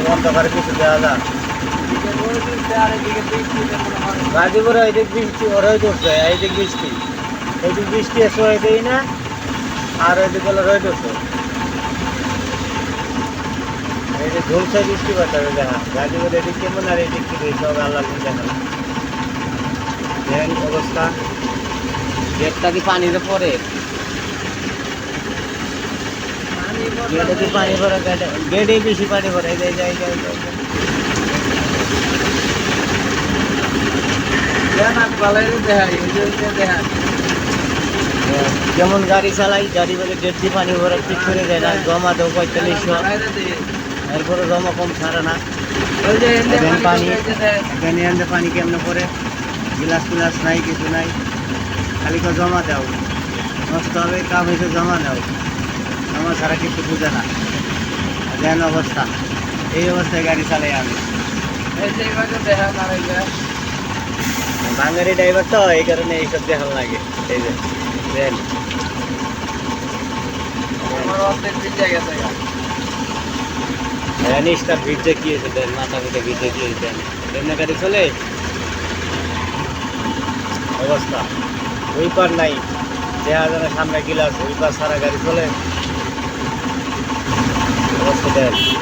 অন্ধকারে কিছু দেওয়া যায় গাজীপুরে এইদিক বৃষ্টি ওরাই করছে এইদিক বৃষ্টি এসে হয়ে দেই না আর ওইদিক হলো রয়ে করছে এই যে ঝুলছে বৃষ্টি বাতাবে দেখা গাজীপুরে এদিক কেমন আর এদিক কি সব আল্লাহ দেখা দেখেন অবস্থা গেটটা কি পানিতে পড়ে গেটে কি পানি পড়ে গেটে বেশি পানি পড়ে যাই যেমন গাড়ি চালাই গাড়ি বলে গেট দিয়ে পানি ভরা ঠিক করে দেয় না জমা দেবো 4500 এরপরে জমা কম ছাড়ে না পানি এখানে পানি কেমনে পরে গ্লাস ফিলাস নাই কিছু নাই খালি তো জমা দাও নষ্ট হবে কাম হয়েছে জমা দাও জমা ছাড়া কিছু বুঝে না দেন অবস্থা এই অবস্থায় গাড়ি চালাই আমি বাঙালি ড্রাইভার তো এই কারণে এইসব দেখাল লাগে এই যে দেন নিষ্ঠা ভিড়তে কি হয়েছে দেন মাথা পিঠে ভিড়তে কি হয়েছে এমনি গাড়ি চলে অবস্থা ওই পার নাই দেখা যায় সামনে গিলাস ওই পার সারা গাড়ি চলে অবস্থা দেন